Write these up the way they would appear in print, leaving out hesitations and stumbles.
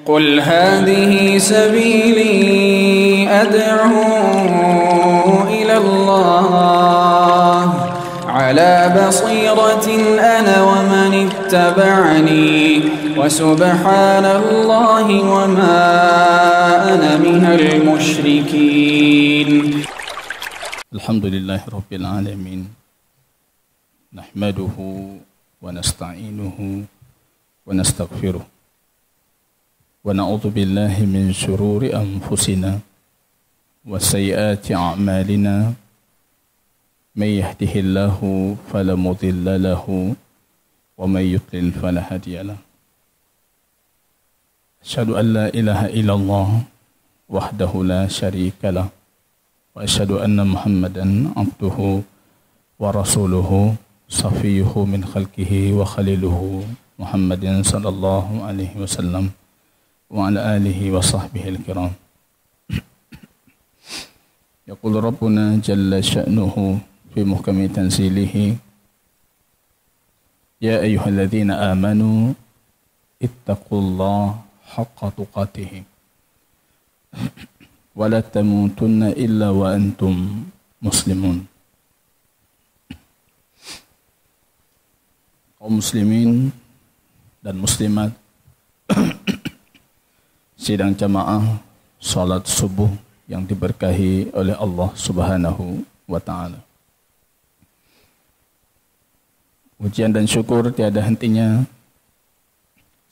قل هذه سبيلي أدعو إلى الله على بصيرة أنا ومن اتبعني وسبحان الله وما أنا من المشركين. الحمد لله رب العالمين نحمده ونستعينه ونستغفره ونعوذ بالله من شرور أنفسنا وسيئات أعمالنا من يهده الله فلا مضل له ومن يضلل فلا هادي له. أشهد أن لا إله إلا الله وحده لا شريك له وأشهد أن محمدا عبده ورسوله صفيه من خلقه وخليله محمد صلى الله عليه وسلم وعلى آله وصحبه الكرام. يقول ربنا جل شأنه في محكم تنزيله: يا أيها الذين آمنوا اتقوا الله حق تقاته ولا تموتن إلا وأنتم مسلمون. Kaum muslimin dan muslimat, sidang jamaah salat subuh yang diberkahi oleh Allah Subhanahu wa taala. Pujian dan syukur tiada hentinya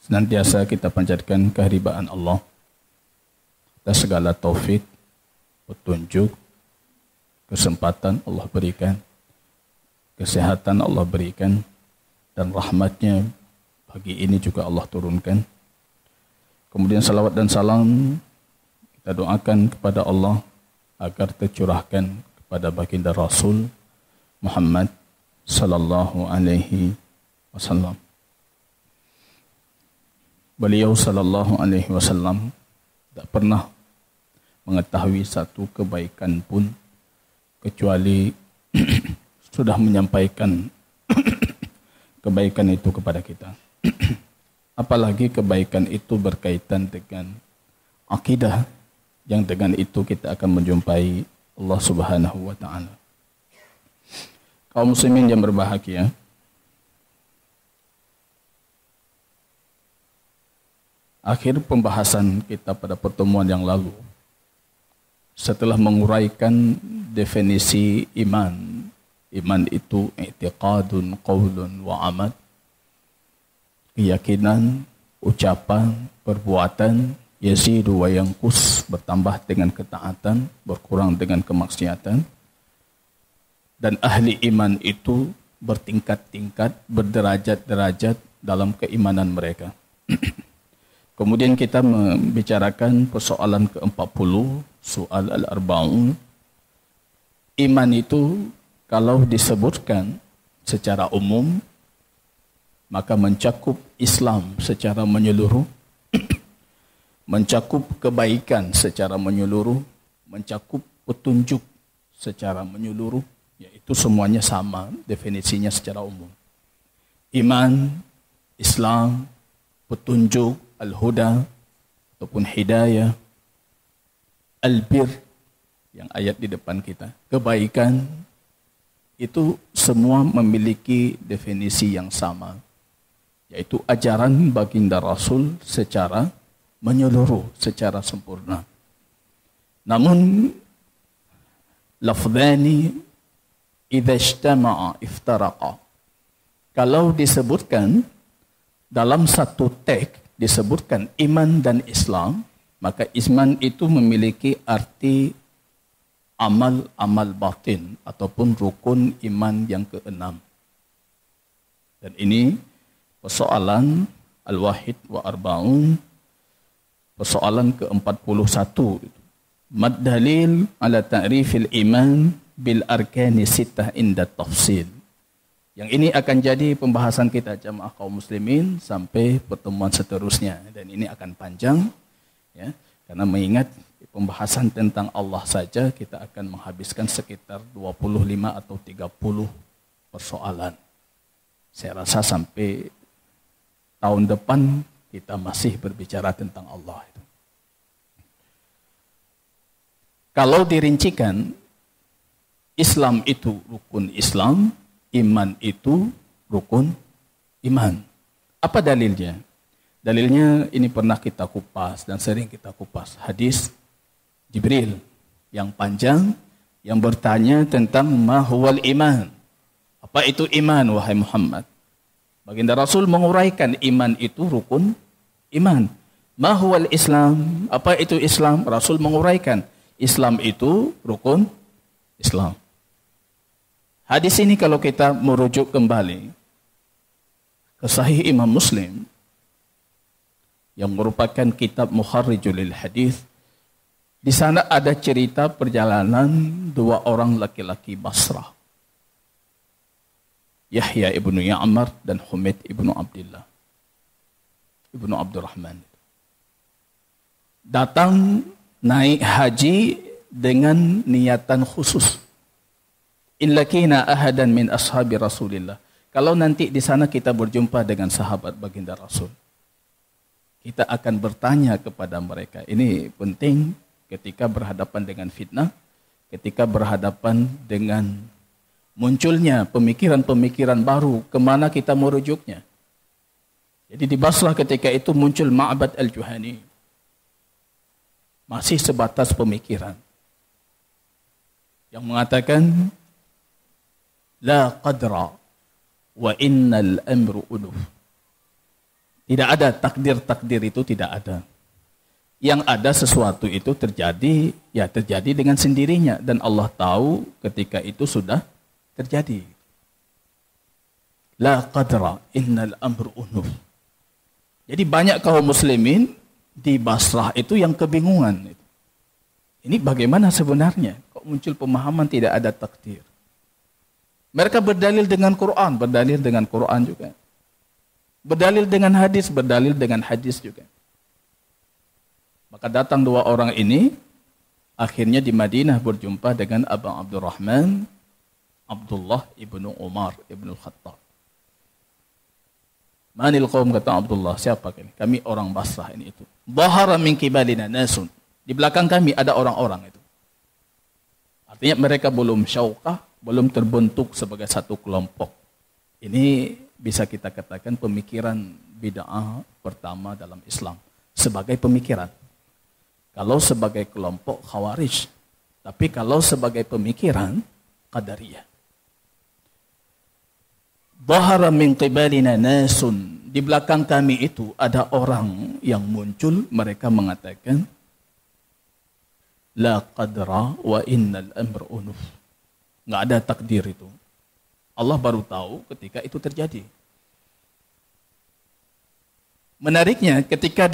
senantiasa kita panjatkan kehadiran Allah atas segala taufik, petunjuk, kesempatan Allah berikan, kesehatan Allah berikan, dan rahmatnya pagi ini juga Allah turunkan. Kemudian salawat dan salam kita doakan kepada Allah agar tercurahkan kepada baginda Rasul Muhammad sallallahu alaihi wasallam. Beliau sallallahu alaihi wasallam tak pernah mengetahui satu kebaikan pun kecuali sudah menyampaikan kebaikan itu kepada kita. Apalagi kebaikan itu berkaitan dengan akidah, yang dengan itu kita akan menjumpai Allah Subhanahu wa taala. Kaum muslimin yang berbahagia, akhir pembahasan kita pada pertemuan yang lalu, setelah menguraikan definisi iman. Iman itu i'tiqadun, qaulun wa amal. Keyakinan, ucapan, perbuatan, yazidu wa yanqus, bertambah dengan ketaatan, berkurang dengan kemaksiatan. Dan ahli iman itu bertingkat-tingkat, berderajat-derajat dalam keimanan mereka. Kemudian kita membicarakan persoalan ke-40, soal al-arba'un. Iman itu kalau disebutkan secara umum, maka mencakup Islam secara menyeluruh, mencakup kebaikan secara menyeluruh, mencakup petunjuk secara menyeluruh, yaitu semuanya sama definisinya secara umum. Iman, Islam, petunjuk, al-huda, ataupun hidayah, al-bir, yang ayat di depan kita, kebaikan, itu semua memiliki definisi yang sama, yaitu ajaran baginda Rasul secara menyeluruh, secara sempurna. Namun lafzani idza ijtama'a iftaraqa. Kalau disebutkan dalam satu teks disebutkan iman dan Islam, maka iman itu memiliki arti amal-amal batin ataupun rukun iman yang keenam. Dan ini persoalan al-wahid wa arba'un, persoalan ke-41. Mad dalil ala ta'rifil iman bil arkani sittah inda tafsil. Yang ini akan jadi pembahasan kita jamaah kaum muslimin sampai pertemuan seterusnya, dan ini akan panjang ya, karena mengingat pembahasan tentang Allah saja kita akan menghabiskan sekitar 25 atau 30 persoalan. Saya rasa sampai tahun depan kita masih berbicara tentang Allah. Kalau dirincikan, Islam itu rukun Islam, iman itu rukun iman. Apa dalilnya? Dalilnya ini pernah kita kupas dan sering kita kupas. Hadis Jibril yang panjang yang bertanya tentang ma huwal iman. Apa itu iman, wahai Muhammad? Baginda Rasul menguraikan iman itu rukun iman. Ma huwal Islam? Apa itu Islam? Rasul menguraikan Islam itu rukun Islam. Hadis ini kalau kita merujuk kembali ke Sahih Imam Muslim yang merupakan kitab Mukharrijul Hadis, di sana ada cerita perjalanan dua orang laki-laki Basrah, Yahya ibnu Ya'mar dan Humaid ibnu Abdullah ibnu Abdurrahman. Datang naik haji dengan niatan khusus. In lakina ahadan min ashabi Rasulillah. Kalau nanti di sana kita berjumpa dengan sahabat baginda Rasul, kita akan bertanya kepada mereka. Ini penting ketika berhadapan dengan fitnah, ketika berhadapan dengan munculnya pemikiran-pemikiran baru, kemana kita merujuknya. Jadi di Basrah ketika itu muncul Ma'bad al-Juhani. Masih sebatas pemikiran yang mengatakan la qadra wa innal amru unuf. Tidak ada takdir itu, tidak ada. Yang ada sesuatu itu terjadi, ya terjadi dengan sendirinya dan Allah tahu ketika itu sudah terjadi. La qadra innal amru unuf. Jadi banyak kaum muslimin di Basrah itu yang kebingungan. Ini bagaimana sebenarnya? Kok muncul pemahaman tidak ada takdir? Mereka berdalil dengan Quran, berdalil dengan Quran juga. Berdalil dengan hadis, berdalil dengan hadis juga. Maka datang dua orang ini, akhirnya di Madinah berjumpa dengan Abang Abdurrahman, Abdullah ibnu Umar ibnu Khattab. Manil qaum, kata Abdullah, siapa kami? Kami orang Basrah ini itu. Dhahara min kibalina nasun. Di belakang kami ada orang-orang itu. Artinya mereka belum syaukah, belum terbentuk sebagai satu kelompok. Ini bisa kita katakan pemikiran bid'ah pertama dalam Islam. Sebagai pemikiran. Kalau sebagai kelompok Khawarij. Tapi kalau sebagai pemikiran Qadariyah. Dhahara min qibalina nasun. Di belakang kami itu ada orang yang muncul, mereka mengatakan la qadra wa innal amr unuf. Enggak ada takdir itu. Allah baru tahu ketika itu terjadi. Menariknya ketika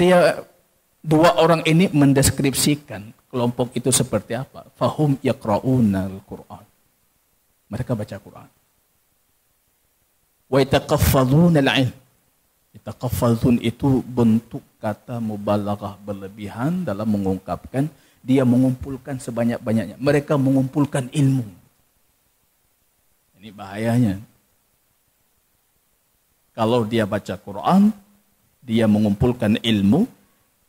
dua orang ini mendeskripsikan kelompok itu seperti apa. Fahum yaqra'unal Qur'an. Mereka baca Quran. Wa yataqaffadhuna al-'ilm. Yataqaffadhun itu bentuk kata mubalaghah, berlebihan dalam mengungkapkan, dia mengumpulkan sebanyak-banyaknya. Mereka mengumpulkan ilmu. Ini bahayanya. Kalau dia baca Quran, dia mengumpulkan ilmu,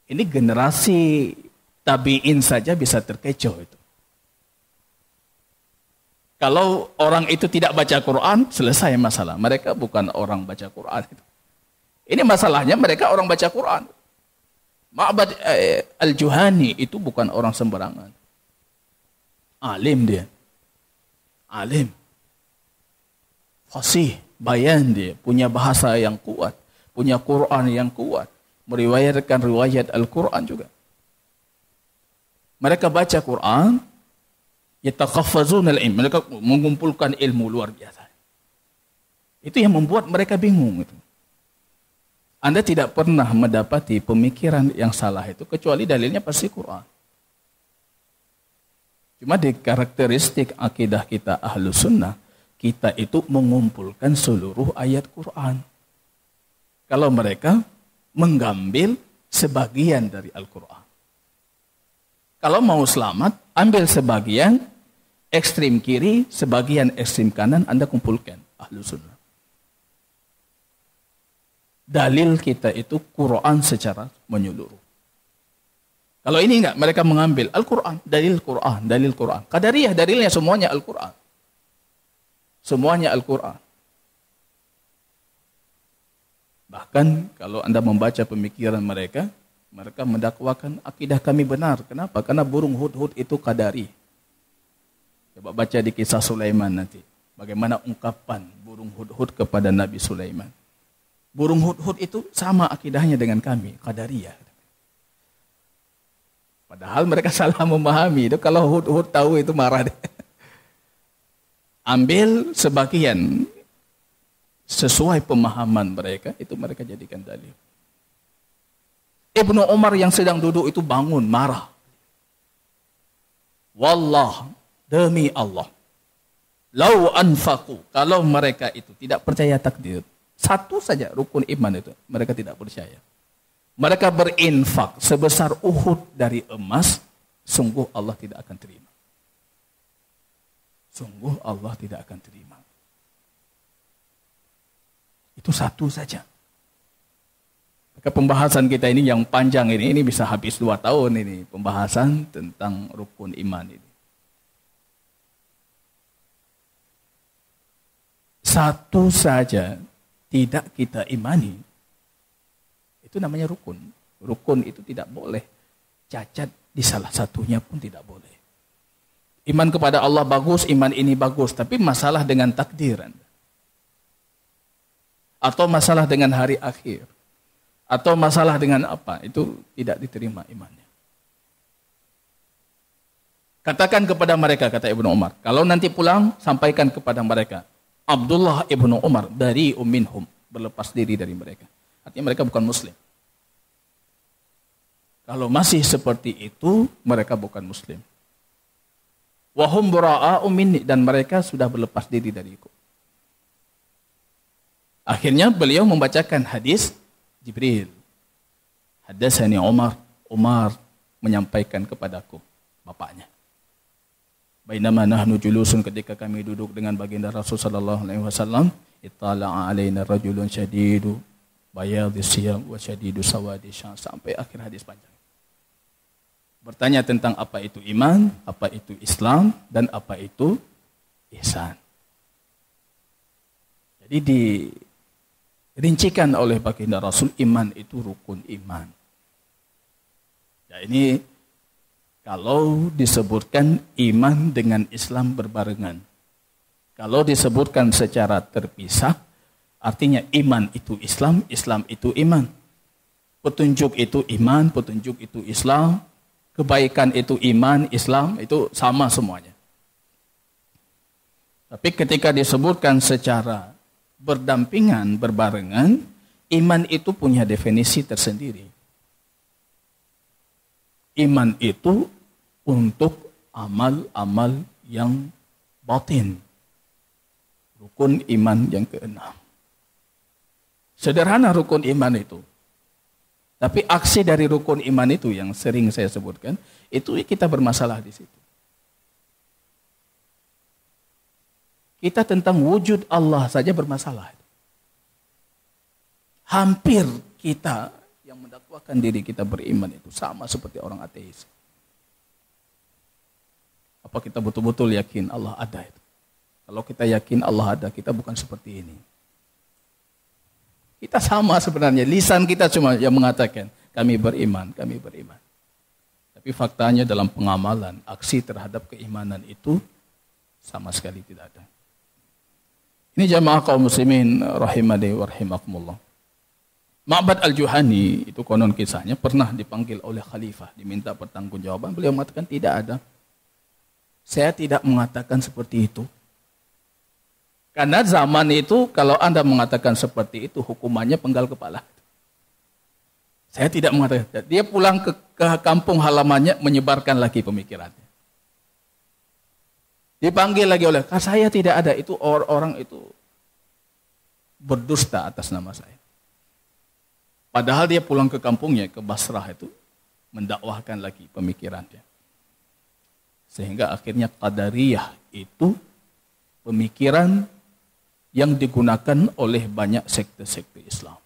ini generasi tabi'in saja bisa terkecoh itu. Kalau orang itu tidak baca Quran, selesai masalah. Mereka bukan orang baca Quran itu. Ini masalahnya mereka orang baca Quran. Ma'bad al-Juhani itu bukan orang sembarangan. Alim dia. Alim. Fasih, bayan dia. Punya bahasa yang kuat. Punya Quran yang kuat. Meriwayatkan riwayat Al-Quran juga. Mereka baca Quran. Yataqaffazuna al-ilm. Mereka mengumpulkan ilmu luar biasa. Itu yang membuat mereka bingung itu. Anda tidak pernah mendapati pemikiran yang salah itu kecuali dalilnya pasti Quran. Cuma di karakteristik akidah kita Ahlus Sunnah, kita itu mengumpulkan seluruh ayat Quran. Kalau mereka mengambil sebagian dari Al-Quran. Kalau mau selamat, ambil sebagian ekstrim kiri, sebagian ekstrim kanan, Anda kumpulkan Ahlus Sunnah. dalil kita itu Quran secara menyeluruh. Kalau ini enggak, mereka mengambil Al-Quran, dalil Quran, dalil Quran. Qadariyah dalilnya semuanya Al-Quran. Semuanya Al-Quran. Bahkan kalau Anda membaca pemikiran mereka, mereka mendakwakan akidah kami benar. Kenapa? Karena burung hudhud itu qadari. Coba baca di kisah Sulaiman nanti. Bagaimana ungkapan burung hudhud kepada Nabi Sulaiman. Burung hudhud itu sama akidahnya dengan kami, qadariyah. Padahal mereka salah memahami. Itu kalau hudhud tahu itu marah deh. Ambil sebagian sesuai pemahaman mereka, itu mereka jadikan dalil. Ibnu Umar yang sedang duduk itu bangun, marah. Wallah, demi Allah. Lau anfaqu, kalau mereka itu tidak percaya takdir, satu saja rukun iman itu, mereka tidak percaya. Mereka berinfak sebesar Uhud dari emas, sungguh Allah tidak akan terima. Sungguh Allah tidak akan terima. Itu satu saja. Maka pembahasan kita ini yang panjang ini bisa habis 2 tahun ini. Pembahasan tentang rukun iman ini. Satu saja tidak kita imani. Itu namanya rukun. Rukun itu tidak boleh cacat di salah satunya pun tidak boleh. Iman kepada Allah bagus, iman ini bagus. Tapi masalah dengan takdir Anda. Atau masalah dengan hari akhir. Atau masalah dengan apa. Itu tidak diterima imannya. Katakan kepada mereka, kata Ibnu Umar. Kalau nanti pulang, sampaikan kepada mereka. Abdullah Ibnu Umar dari minhum. Berlepas diri dari mereka. Artinya mereka bukan muslim. Kalau masih seperti itu, mereka bukan muslim. Wahum bura'a'u minni, dan mereka sudah berlepas diri dariku. Akhirnya beliau membacakan hadis Jibril. Hadatsani Umar. Umar menyampaikan kepadaku, bapaknya. Bainama nahnu julusun, ketika kami duduk dengan baginda Rasul sallallahu alaihi wasallam, ittala'a alaina rajulun syadidu bayadhis siyam wa syadidu sawadi syam, sampai akhir hadis panjang. Bertanya tentang apa itu iman, apa itu Islam, dan apa itu ihsan. Jadi dirincikan oleh baginda Rasul, iman itu rukun iman. Ya, ini kalau disebutkan iman dengan Islam berbarengan. Kalau disebutkan secara terpisah, artinya iman itu Islam, Islam itu iman. Petunjuk itu iman, petunjuk itu Islam. Kebaikan itu iman, Islam, itu sama semuanya. Tapi ketika disebutkan secara berdampingan, berbarengan, iman itu punya definisi tersendiri. Iman itu untuk amal-amal yang batin. Rukun iman yang ke-6. Sederhana rukun iman itu. Tapi aksi dari rukun iman itu yang sering saya sebutkan, itu kita bermasalah di situ. Kita tentang wujud Allah saja bermasalah. Hampir kita yang mendakwakan diri kita beriman itu sama seperti orang ateis. Apa kita betul-betul yakin Allah ada itu? Kalau kita yakin Allah ada, kita bukan seperti ini. Kita sama sebenarnya, lisan kita cuma yang mengatakan kami beriman, kami beriman. Tapi faktanya dalam pengamalan, aksi terhadap keimanan itu sama sekali tidak ada. Ini jamaah kaum muslimin rahimani wa rahimakumullah. Ma'bad al-Juhani itu konon kisahnya pernah dipanggil oleh khalifah, diminta pertanggungjawaban. Beliau mengatakan tidak ada. Saya tidak mengatakan seperti itu. Karena zaman itu kalau Anda mengatakan seperti itu, hukumannya penggal kepala. Saya tidak mengatakan. Dia pulang ke kampung halamannya, menyebarkan lagi pemikirannya. Dipanggil lagi oleh, saya tidak ada. Itu orang itu berdusta atas nama saya. Padahal dia pulang ke kampungnya, ke Basrah itu, mendakwahkan lagi pemikirannya. Sehingga akhirnya Qadariyah itu pemikiran yang digunakan oleh banyak sekte-sekte Islam.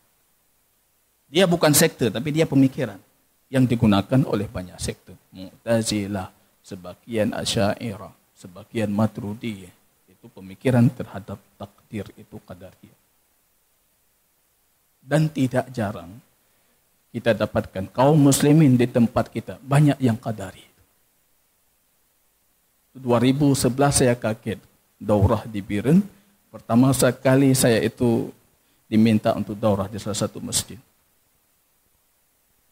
Dia bukan sekte, tapi dia pemikiran yang digunakan oleh banyak sekte. Mu'tazilah, sebagian Asy'ariyah, sebagian Maturidiyah. Itu pemikiran terhadap takdir itu qadariyah. Dan tidak jarang kita dapatkan kaum muslimin di tempat kita banyak yang qadari. 2011 saya kaget daurah di Biren. Pertama sekali saya itu diminta untuk daurah di salah satu masjid.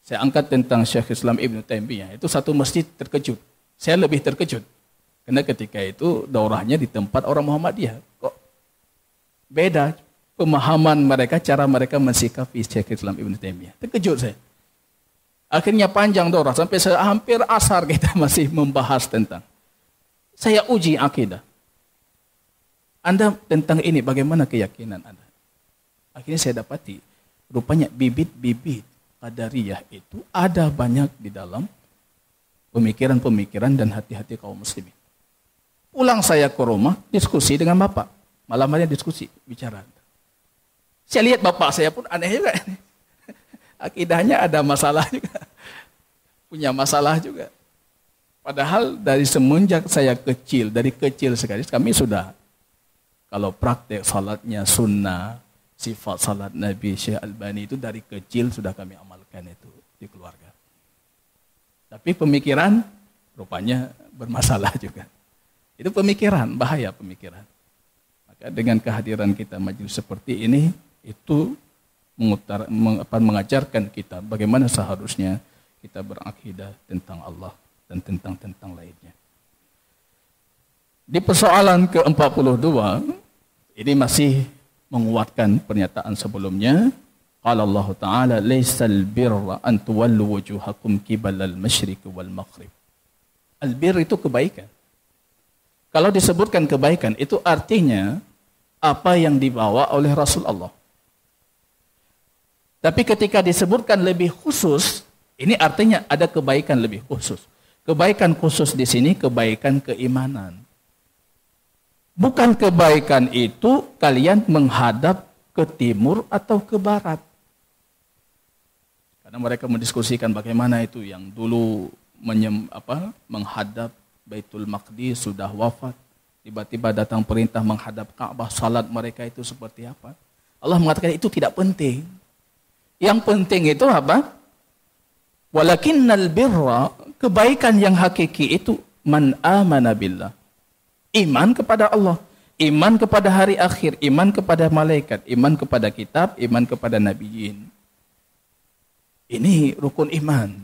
Saya angkat tentang Syekh Islam Ibn Taimiyah. Itu satu masjid terkejut. Saya lebih terkejut. Karena ketika itu daurahnya di tempat orang Muhammadiyah. Kok beda pemahaman mereka, cara mereka mensikapi Syekh Islam Ibn Taimiyah. Terkejut saya. Akhirnya panjang daurah. Sampai hampir asar kita masih membahas tentang. Saya uji akidah. Anda tentang ini, bagaimana keyakinan Anda? Akhirnya saya dapati, rupanya bibit-bibit qadariyah itu ada banyak di dalam pemikiran-pemikiran dan hati-hati kaum muslimin. Pulang saya ke rumah, diskusi dengan bapak. Malamnya diskusi, bicara. Saya lihat bapak saya pun aneh juga. Akidahnya ada masalah juga. Punya masalah juga. Padahal dari semenjak saya kecil, dari kecil sekali, kami sudah, kalau praktek salatnya sunnah, sifat salat Nabi Syekh Albani itu dari kecil sudah kami amalkan itu di keluarga. Tapi pemikiran rupanya bermasalah juga. Itu pemikiran, bahaya pemikiran. Maka dengan kehadiran kita majelis seperti ini, itu mengajarkan kita bagaimana seharusnya kita berakidah tentang Allah dan tentang lainnya. Di persoalan ke-42, ini masih menguatkan pernyataan sebelumnya. Qala Allah Ta'ala, "Laisal birra an tuwallu wujuhakum qibalal masyriq wal maghrib." Al-bir itu kebaikan. Kalau disebutkan kebaikan, itu artinya apa yang dibawa oleh Rasulullah. Tapi ketika disebutkan lebih khusus, ini artinya ada kebaikan lebih khusus. Kebaikan khusus di sini kebaikan keimanan. Bukan kebaikan itu kalian menghadap ke timur atau ke barat. Karena mereka mendiskusikan bagaimana itu yang dulu menghadap Baitul Maqdis sudah wafat. Tiba-tiba datang perintah menghadap Ka'bah, salat mereka itu seperti apa? Allah mengatakan itu tidak penting. Yang penting itu apa? Walakinnal birra, kebaikan yang hakiki itu man amana billah. Iman kepada Allah, iman kepada hari akhir, iman kepada malaikat, iman kepada kitab, iman kepada nabiyin. Ini rukun iman.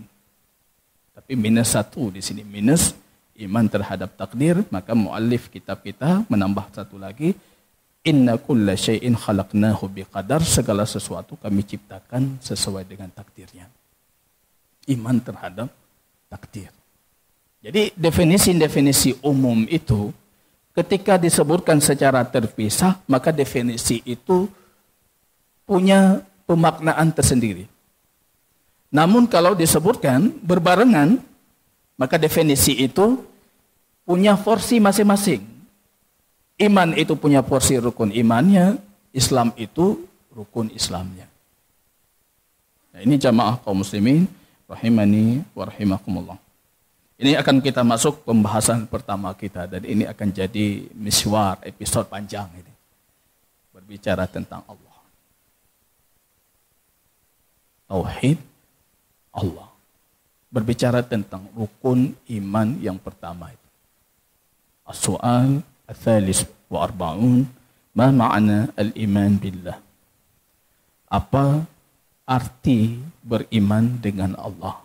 Tapi minus satu di sini, minus iman terhadap takdir. Maka muallif kitab kita menambah satu lagi, inna kulla syai'in khalaqnahu biqadar, segala sesuatu kami ciptakan sesuai dengan takdirnya. Iman terhadap takdir. Jadi definisi-definisi umum itu ketika disebutkan secara terpisah, maka definisi itu punya pemaknaan tersendiri. Namun kalau disebutkan berbarengan, maka definisi itu punya porsi masing-masing. Iman itu punya porsi rukun imannya, Islam itu rukun Islamnya. Nah, ini jamaah kaum muslimin rahimani wa rahimakumullah. Ini akan kita masuk pembahasan pertama kita dan ini akan jadi miswar episode panjang ini. Berbicara tentang Allah. Tauhid Allah. Berbicara tentang rukun iman yang pertama itu. As-su'al ats-tsalis wa arba'un, ma ma'na al-iman billah? Apa arti beriman dengan Allah?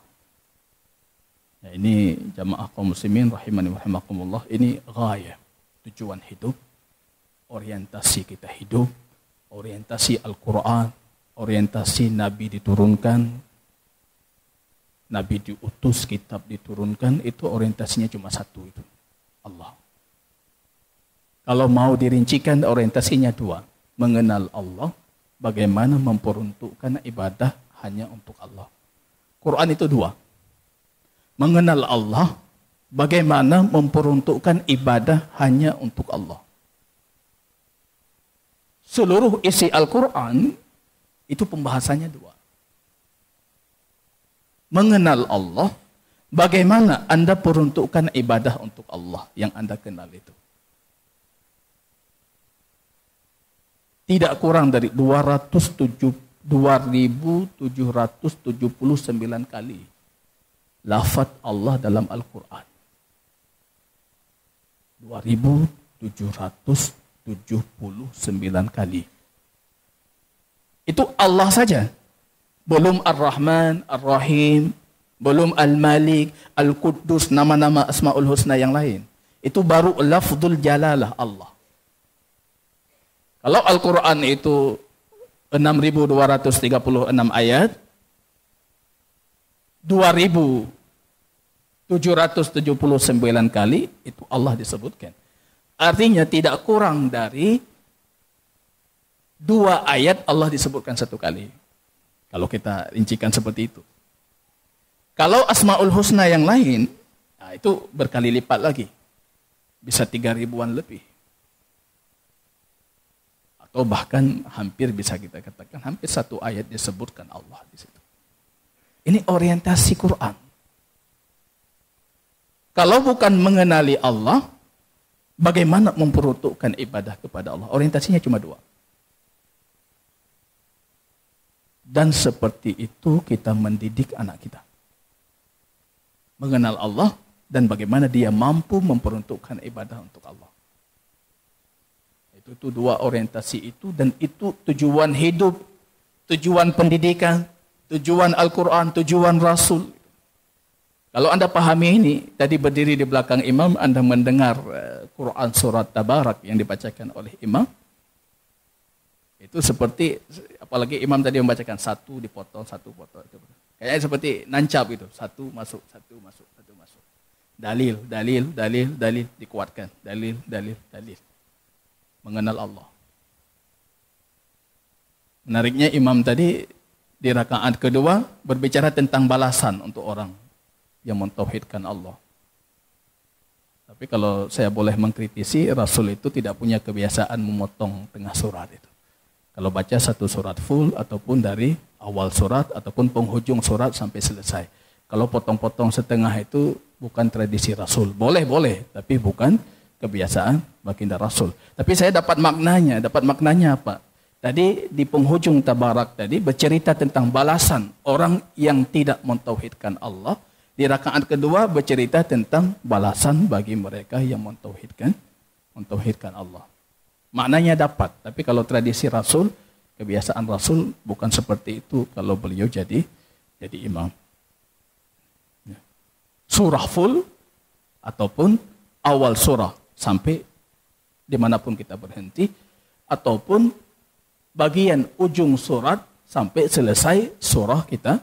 Nah, ini jamaah kaum muslimin rahimani wa rahimakumullah, ini ghayah, tujuan hidup, orientasi kita hidup, orientasi Al-Quran, orientasi Nabi diturunkan, Nabi diutus, kitab diturunkan, itu orientasinya cuma satu, itu Allah. Kalau mau dirincikan orientasinya dua, mengenal Allah, bagaimana memperuntukkan ibadah hanya untuk Allah. Quran itu dua. Mengenal Allah, bagaimana memperuntukkan ibadah hanya untuk Allah. Seluruh isi Al-Quran, itu pembahasannya dua. mengenal Allah, bagaimana Anda peruntukkan ibadah untuk Allah yang Anda kenal itu. Tidak kurang dari 2.779 kali lafaz Allah dalam Al-Quran. 2.779 kali. Itu Allah saja. Belum Ar-Rahman, Ar-Rahim, belum Al-Malik, Al-Quddus, nama-nama Asma'ul Husna yang lain. Itu baru lafzul jalalah Allah. Kalau Al-Quran itu 6.236 ayat, 2.779 kali itu Allah disebutkan. Artinya tidak kurang dari 2 ayat Allah disebutkan 1 kali. Kalau kita rincikan seperti itu. Kalau Asma'ul Husna yang lain, nah itu berkali lipat lagi. Bisa 3.000-an lebih. Atau bahkan hampir bisa kita katakan hampir 1 ayat disebutkan Allah di situ. Ini orientasi Quran. Kalau bukan mengenali Allah, bagaimana memperuntukkan ibadah kepada Allah? Orientasinya cuma 2. Dan seperti itu kita mendidik anak kita. Mengenal Allah dan bagaimana dia mampu memperuntukkan ibadah untuk Allah. Itu 2 orientasi itu, dan itu tujuan hidup, tujuan pendidikan, tujuan Al-Quran, tujuan Rasul. Kalau Anda pahami ini, tadi berdiri di belakang imam, Anda mendengar Quran surat Tabarak yang dibacakan oleh imam. Itu seperti, apalagi imam tadi membacakan 1 dipotong, 1 potong. Kayaknya seperti nancap itu, 1 masuk, 1 masuk, 1 masuk. Dalil, dalil, dalil, dalil, dikuatkan. Dalil, dalil, dalil. Mengenal Allah. Menariknya imam tadi di rakaat kedua berbicara tentang balasan untuk orang yang mentauhidkan Allah. Tapi kalau saya boleh mengkritisi, Rasul itu tidak punya kebiasaan memotong tengah surat itu. Kalau baca 1 surat full ataupun dari awal surat ataupun penghujung surat sampai selesai. Kalau potong-potong setengah itu bukan tradisi Rasul. Boleh, tapi bukan kebiasaan baginda Rasul. Tapi saya dapat maknanya apa? Tadi di penghujung Tabarak tadi bercerita tentang balasan orang yang tidak mentauhidkan Allah. Di rakaat kedua bercerita tentang balasan bagi mereka yang mentauhidkan Allah. Maknanya dapat, tapi kalau tradisi Rasul, kebiasaan Rasul bukan seperti itu kalau beliau jadi imam. Surah full ataupun awal surah sampai dimanapun kita berhenti, ataupun bagian ujung surat sampai selesai surah kita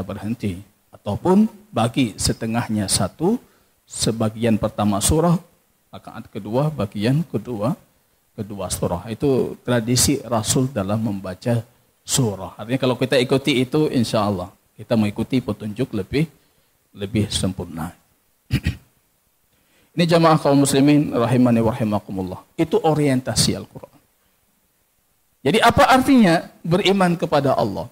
berhenti, ataupun bagi setengahnya 1, sebagian pertama surah, rakaat kedua bagian kedua surah. Itu tradisi Rasul dalam membaca surah. Artinya kalau kita ikuti itu, insya Allah kita mengikuti petunjuk lebih sempurna. Ini jamaah kaum muslimin rahimani wa rahimakumullah. Itu orientasi Al-Quran. Jadi apa artinya beriman kepada Allah?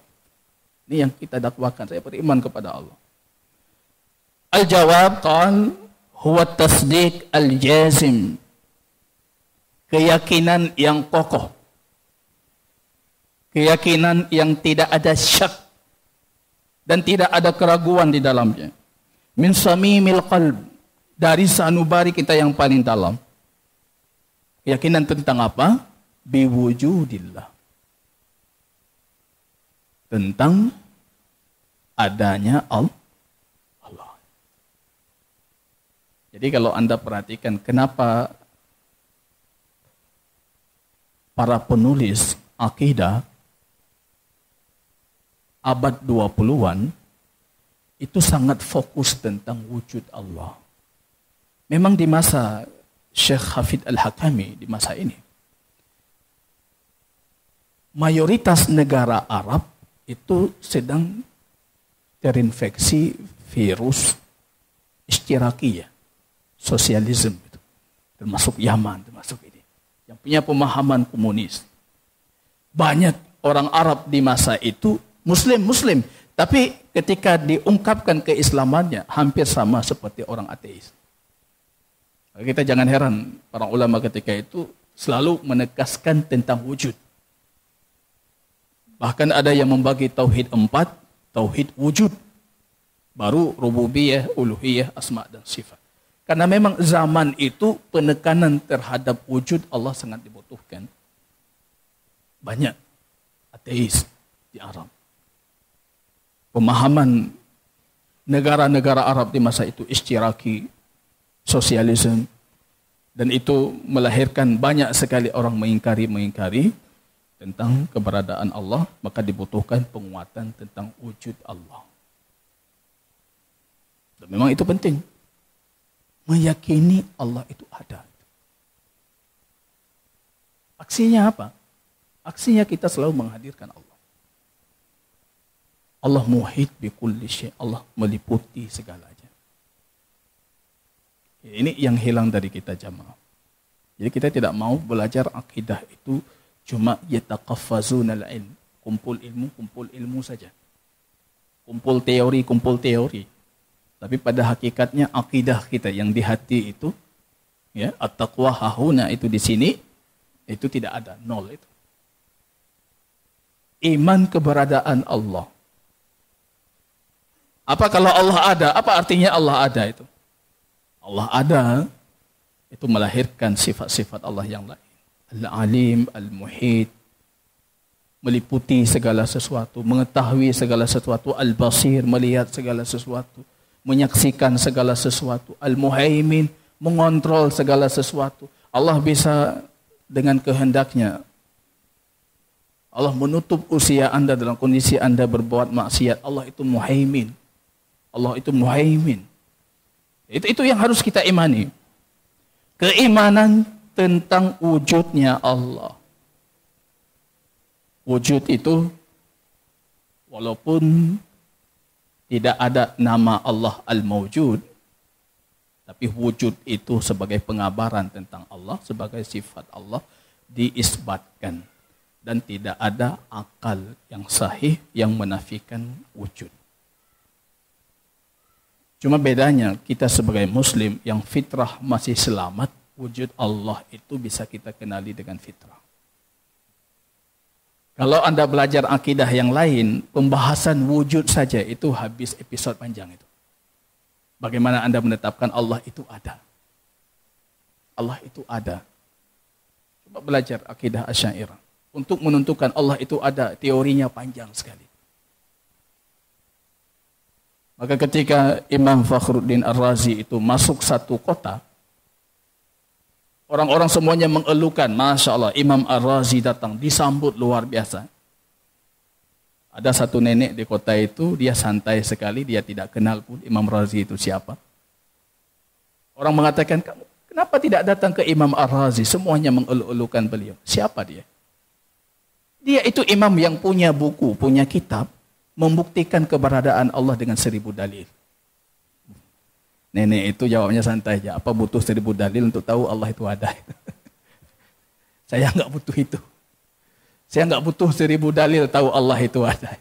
Ini yang kita dakwakan, saya beriman kepada Allah. Al-jawab qal huwa tasdiq al-jazim. Keyakinan yang kokoh. Keyakinan yang tidak ada syak dan tidak ada keraguan di dalamnya. Min samimil qalb. Dari sanubari kita yang paling dalam. Keyakinan tentang apa? Biwujudillah. Tentang adanya Allah. Jadi kalau Anda perhatikan kenapa para penulis akidah abad 20-an itu sangat fokus tentang wujud Allah. Memang di masa Syekh Hafidh Al-Hakami, di masa ini, mayoritas negara Arab itu sedang terinfeksi virus ishtirakiyah, sosialisme, termasuk Yaman, termasuk ini, yang punya pemahaman komunis. Banyak orang Arab di masa itu Muslim, Tapi ketika diungkapkan keislamannya, hampir sama seperti orang ateis. Kita jangan heran, para ulama ketika itu selalu menegaskan tentang wujud. Bahkan ada yang membagi tauhid 4, tauhid wujud. Baru rububiyah, uluhiyah, asma' dan sifat. Karena memang zaman itu penekanan terhadap wujud Allah sangat dibutuhkan. Banyak ateis di Arab. Pemahaman negara-negara Arab di masa itu istiraki, sosialisme, dan itu melahirkan banyak sekali orang mengingkari tentang keberadaan Allah, maka dibutuhkan penguatan tentang wujud Allah. Dan memang itu penting. Meyakini Allah itu ada. Aksinya apa? Aksinya kita selalu menghadirkan Allah. Allah muhit bi kulli syai'. Allah meliputi segalanya. Ini yang hilang dari kita jamaah. Jadi kita tidak mau belajar akidah itu cuma yataqaffazunal ilm. Kumpul ilmu saja. Kumpul teori. Tapi pada hakikatnya akidah kita yang di hati itu, ya, at-taqwa hahuna itu di sini, itu tidak ada, nol itu. Iman keberadaan Allah. Apa kalau Allah ada? Apa artinya Allah ada itu? Allah ada, itu melahirkan sifat-sifat Allah yang lain. Al-alim, al-muhit, meliputi segala sesuatu, mengetahui segala sesuatu, al-basir, melihat segala sesuatu, menyaksikan segala sesuatu, al-muhaimin, mengontrol segala sesuatu. Allah bisa dengan kehendaknya. Allah menutup usia Anda dalam kondisi Anda berbuat maksiat. Allah itu muhaimin. Allah itu muhaimin. Itu yang harus kita imani. Keimanan tentang wujudnya Allah. Wujud itu walaupun tidak ada nama Allah Al-Mawjud, tapi wujud itu sebagai pengabaran tentang Allah, sebagai sifat Allah diisbatkan. Dan tidak ada akal yang sahih yang menafikan wujud. Cuma bedanya kita sebagai Muslim yang fitrah masih selamat, wujud Allah itu bisa kita kenali dengan fitrah. Kalau Anda belajar akidah yang lain, pembahasan wujud saja itu habis episode panjang itu. Bagaimana Anda menetapkan Allah itu ada. Allah itu ada. Coba belajar akidah Asy'ariyah. Untuk menentukan Allah itu ada, teorinya panjang sekali. Maka ketika Imam Fakhruddin Ar-Razi itu masuk satu kota, orang-orang semuanya mengeluhkan, Masya Allah, Imam Ar-Razi datang, disambut luar biasa. Ada satu nenek di kota itu, dia santai sekali, dia tidak kenal pun Imam Ar-Razi itu siapa. Orang mengatakan, kenapa tidak datang ke Imam Ar-Razi? Semuanya mengeluh-elukan beliau. Siapa dia? Dia itu imam yang punya buku, punya kitab, membuktikan keberadaan Allah dengan 1000 dalil. Nenek itu jawabnya santai aja. Apa butuh 1000 dalil untuk tahu Allah itu ada? Saya nggak butuh itu. Saya nggak butuh 1000 dalil tahu Allah itu ada.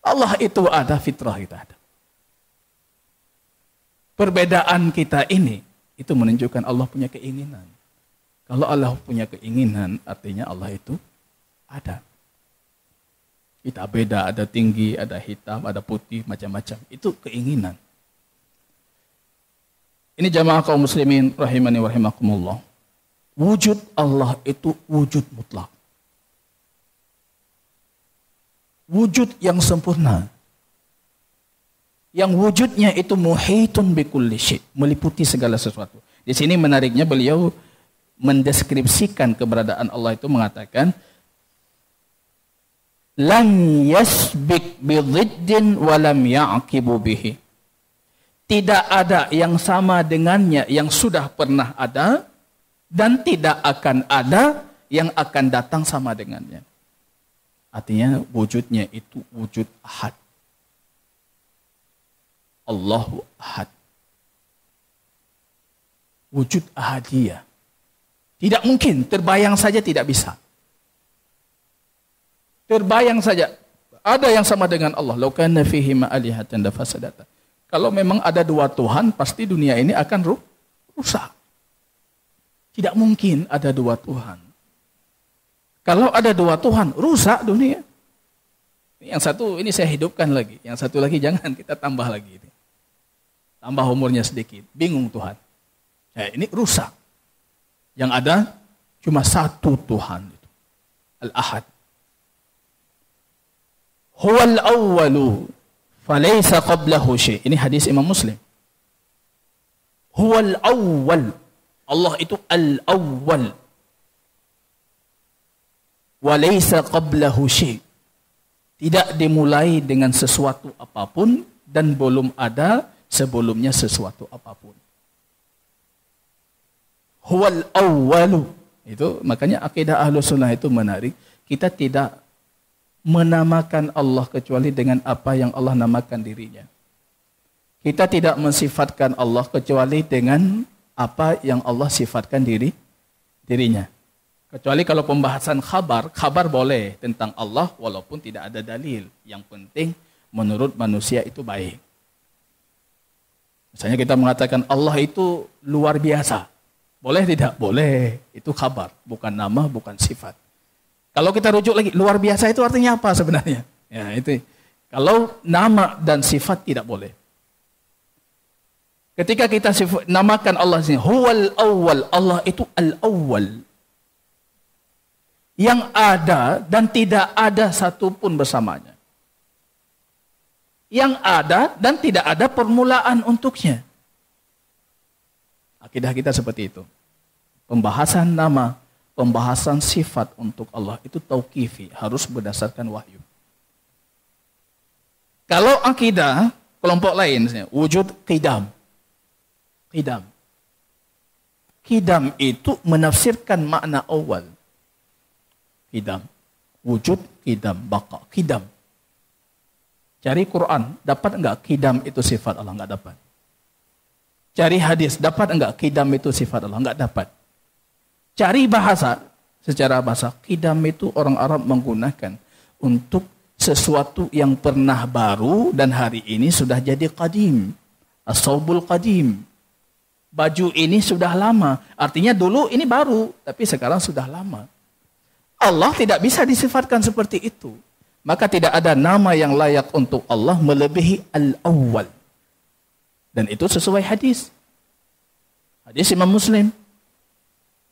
Allah itu ada, fitrah kita ada. Perbedaan kita ini, itu menunjukkan Allah punya keinginan. Kalau Allah punya keinginan, artinya Allah itu ada. Kita beda, ada tinggi, ada hitam, ada putih, macam-macam. Itu keinginan. Ini jamaah kaum muslimin rahimani wa rahimakumullah. Wujud Allah itu wujud mutlak. Wujud yang sempurna. Yang wujudnya itu muhitun bi kulli syai', meliputi segala sesuatu. Di sini menariknya beliau mendeskripsikan keberadaan Allah itu mengatakan lam yasbik bidhiddin wa lam ya'qibu bihi. Tidak ada yang sama dengannya yang sudah pernah ada dan tidak akan ada yang akan datang sama dengannya. Artinya wujudnya itu wujud ahad. Allahu ahad. Wujud ahadiyah. Tidak mungkin, terbayang saja tidak bisa. Terbayang saja. Ada yang sama dengan Allah. Law kana fihi ma alihatan la fasadata. Kalau memang ada dua Tuhan, pasti dunia ini akan rusak. Tidak mungkin ada dua Tuhan. Kalau ada dua Tuhan, rusak dunia. Yang satu ini saya hidupkan lagi. Yang satu lagi jangan kita tambah lagi. Tambah umurnya sedikit. Bingung Tuhan. Ini rusak. Yang ada cuma satu Tuhan. Al-Ahad. Huwal awwalu falaysa qablahu syai'. Ini hadis Imam Muslim. Huwal awwal. Allah itu al-awwal. Walaysa qablahu syai'. Tidak dimulai dengan sesuatu apapun dan belum ada sebelumnya sesuatu apapun. Huwal awwalu. Itu makanya akidah Ahlus Sunnah itu menarik. Kita tidak menamakan Allah kecuali dengan apa yang Allah namakan dirinya. Kita tidak mensifatkan Allah kecuali dengan apa yang Allah sifatkan dirinya. Kecuali kalau pembahasan khabar boleh tentang Allah walaupun tidak ada dalil. Yang penting menurut manusia itu baik. Misalnya kita mengatakan Allah itu luar biasa. Boleh tidak? Boleh. Itu khabar, bukan nama, bukan sifat. Kalau kita rujuk lagi, luar biasa itu artinya apa sebenarnya? Ya, itu. Kalau nama dan sifat tidak boleh. Ketika kita namakan Allah sini, huwal awwal, Allah itu al-awwal. Yang ada dan tidak ada satupun bersamanya. Yang ada dan tidak ada permulaan untuknya. Akidah kita seperti itu. Pembahasan nama, pembahasan sifat untuk Allah itu tauqifi, harus berdasarkan wahyu. Kalau akidah kelompok lain, wujud qidam. Qidam itu menafsirkan makna awal. Qidam, wujud, qidam, baqa, qidam. Cari Quran, dapat enggak qidam itu sifat Allah? Enggak dapat. Cari hadis, dapat enggak qidam itu sifat Allah? Enggak dapat. Cari bahasa, secara bahasa, qidam itu orang Arab menggunakan untuk sesuatu yang pernah baru dan hari ini sudah jadi qadim. As-saubul qadim. Baju ini sudah lama, artinya dulu ini baru, tapi sekarang sudah lama. Allah tidak bisa disifatkan seperti itu. Maka tidak ada nama yang layak untuk Allah melebihi al-awwal. Dan itu sesuai hadis. Hadis Imam Muslim.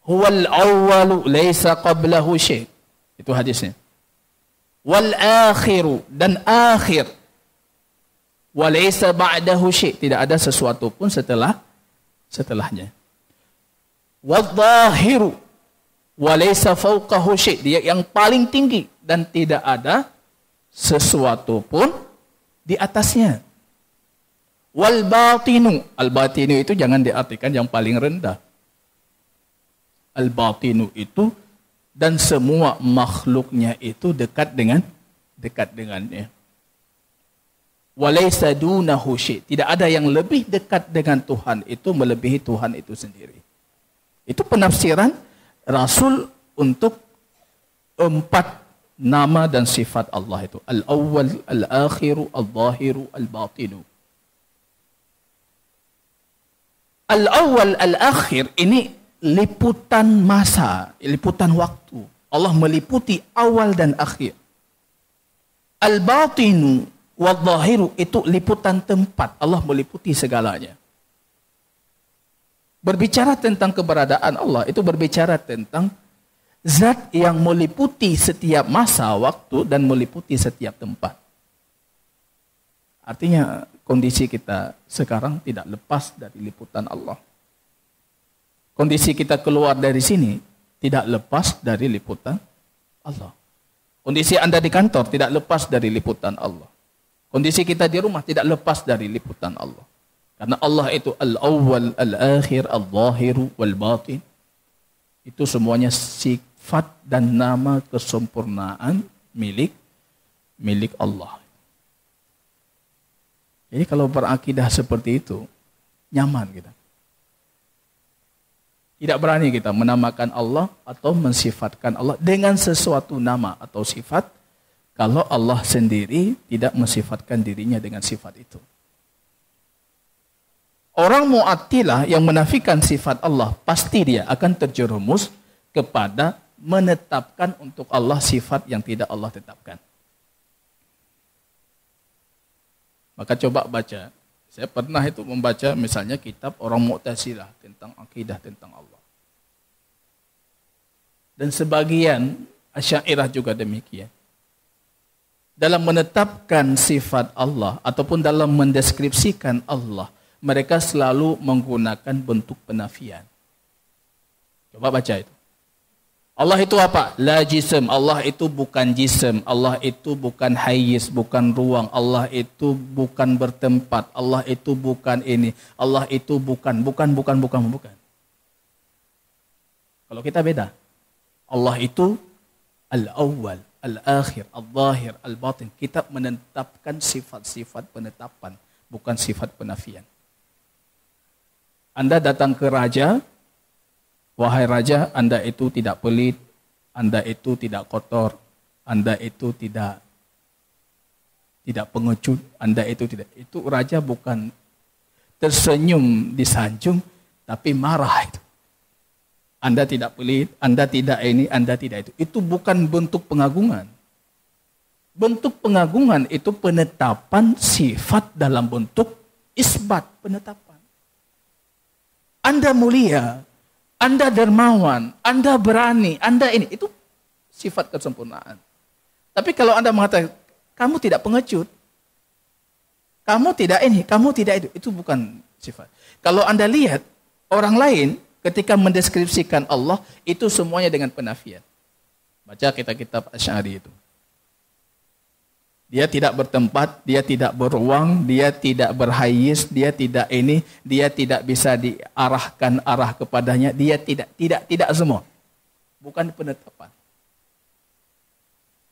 Huwal awwalu laysa qablahu syai'. Itu hadisnya. Wal akhiru, dan akhir. Wa laysa ba'dahu syai'. Tidak ada sesuatu pun setelahnya. Wal zahiru wa laysa fawqahu syai'. Dia yang paling tinggi dan tidak ada sesuatu pun di atasnya. Wal batinu. Al batinu itu jangan diartikan yang paling rendah. Al batinu itu dan semua makhluknya itu dekat dengannya. Walaysa dunahu syai'. Tidak ada yang lebih dekat dengan Tuhan itu melebihi Tuhan itu sendiri. Itu penafsiran Rasul untuk 4 nama dan sifat Allah itu. Al-awwal, al-akhiru, al-zahiru, al-batinu. Al-awwal, al-akhir ini liputan masa, liputan waktu. Allah meliputi awal dan akhir. Al-batinu wal-zahiru itu liputan tempat. Allah meliputi segalanya. Berbicara tentang keberadaan Allah, itu berbicara tentang zat yang meliputi setiap masa, waktu, dan meliputi setiap tempat. Artinya, kondisi kita sekarang tidak lepas dari liputan Allah. Kondisi kita keluar dari sini tidak lepas dari liputan Allah. Kondisi Anda di kantor tidak lepas dari liputan Allah. Kondisi kita di rumah tidak lepas dari liputan Allah. Karena Allah itu al-awwal, al-akhir, al-zahiru, wal-batin. Itu semuanya sifat dan nama kesempurnaan milik Allah. Jadi kalau berakidah seperti itu, nyaman kita. Tidak berani kita menamakan Allah atau mensifatkan Allah dengan sesuatu nama atau sifat kalau Allah sendiri tidak mensifatkan dirinya dengan sifat itu. Orang Mu'attilah yang menafikan sifat Allah, pasti dia akan terjerumus kepada menetapkan untuk Allah sifat yang tidak Allah tetapkan. Maka coba baca. Saya pernah itu membaca misalnya kitab orang Mu'tazilah tentang akidah tentang Allah. Dan sebagian Asy'ariyah juga demikian. Dalam menetapkan sifat Allah ataupun dalam mendeskripsikan Allah, mereka selalu menggunakan bentuk penafian. Coba baca itu. Allah itu apa? La jism. Allah itu bukan jism. Allah itu bukan hayyiz, bukan ruang. Allah itu bukan bertempat. Allah itu bukan ini. Allah itu bukan. Kalau kita beda. Allah itu al-awwal, al-akhir, al-zahir, al-batin. Kita menetapkan sifat-sifat penetapan, bukan sifat penafian. Anda datang ke raja, wahai raja, Anda itu tidak pelit, Anda itu tidak kotor, Anda itu tidak pengecut, Anda itu tidak. Itu raja bukan tersenyum disanjung, tapi marah itu. Anda tidak pelit, Anda tidak ini, Anda tidak itu. Itu bukan bentuk pengagungan. Bentuk pengagungan itu penetapan sifat dalam bentuk isbat, penetapan. Anda mulia, Anda dermawan, Anda berani, Anda ini. Itu sifat kesempurnaan. Tapi kalau Anda mengatakan, kamu tidak pengecut, kamu tidak ini, kamu tidak itu bukan sifat. Kalau Anda lihat, orang lain ketika mendeskripsikan Allah, itu semuanya dengan penafian. Baca kitab Asy'ari itu. Dia tidak bertempat, dia tidak beruang, dia tidak berhayyiz, dia tidak ini, dia tidak bisa diarahkan arah kepadanya, dia tidak semua. Bukan penetapan.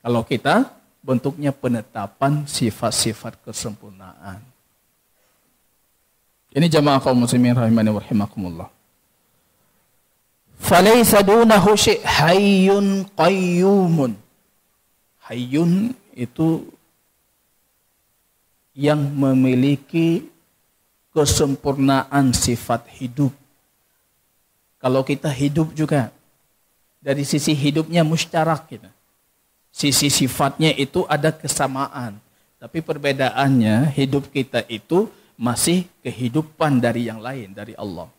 Kalau kita, bentuknya penetapan sifat-sifat kesempurnaan. Ini jamaah kaum muslimin rahimani wa rahimakumullah. Falaysa dunahu syai' hayyun qayyumun. Hayyun itu yang memiliki kesempurnaan sifat hidup. Kalau kita hidup juga, dari sisi hidupnya musyarak kita. Sisi sifatnya itu ada kesamaan. Tapi perbedaannya hidup kita itu masih kehidupan dari yang lain, dari Allah.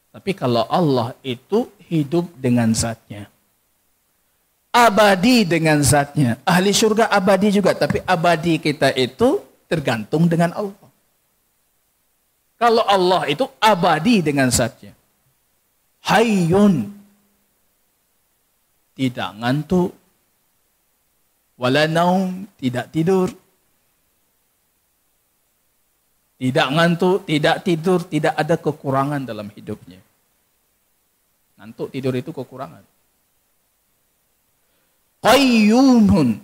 Tapi kalau Allah itu hidup dengan zatnya. Abadi dengan zatnya. Ahli syurga abadi juga. Tapi abadi kita itu tergantung dengan Allah. Kalau Allah itu abadi dengan zatnya. Hayyun. Tidak ngantuk. Wala naum. Tidak tidur. Tidak ngantuk, tidak tidur, tidak ada kekurangan dalam hidupnya. Ngantuk, tidur itu kekurangan. Qayyumun.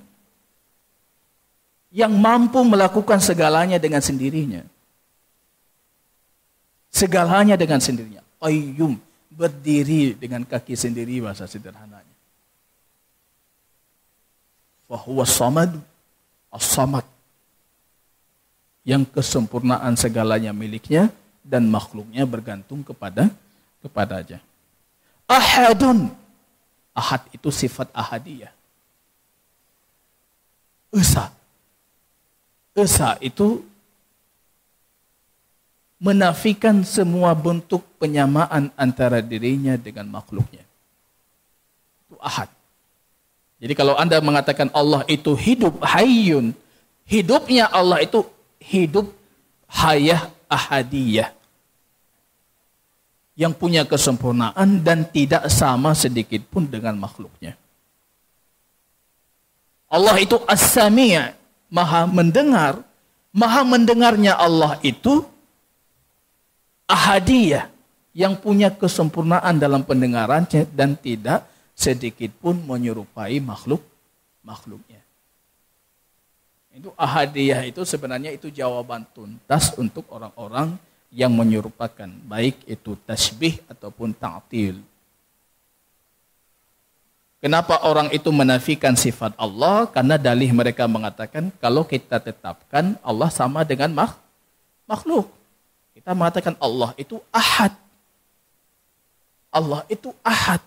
Yang mampu melakukan segalanya dengan sendirinya. Segalanya dengan sendirinya. Qayyum. Berdiri dengan kaki sendiri bahasa sederhananya. Fahuwa samad. As-samad. Yang kesempurnaan segalanya miliknya dan makhluknya bergantung kepadanya. Ahadun. Ahad itu sifat ahadiyah. Esa. Esa itu menafikan semua bentuk penyamaan antara dirinya dengan makhluknya. Itu ahad. Jadi kalau Anda mengatakan Allah itu hidup, hayyun. Hidupnya Allah itu hidup hayah ahadiyah. Yang punya kesempurnaan dan tidak sama sedikit pun dengan makhluknya. Allah itu as-sami', maha mendengar. Maha mendengarnya Allah itu ahadiyah. Yang punya kesempurnaan dalam pendengarannya dan tidak sedikit pun menyerupai makhluknya. Itu ahadiyah itu sebenarnya itu jawaban tuntas untuk orang-orang yang menyerupakan. Baik itu tasbih ataupun ta'til. Kenapa orang itu menafikan sifat Allah? Karena dalih mereka mengatakan kalau kita tetapkan Allah sama dengan makhluk. Kita mengatakan Allah itu ahad. Allah itu ahad.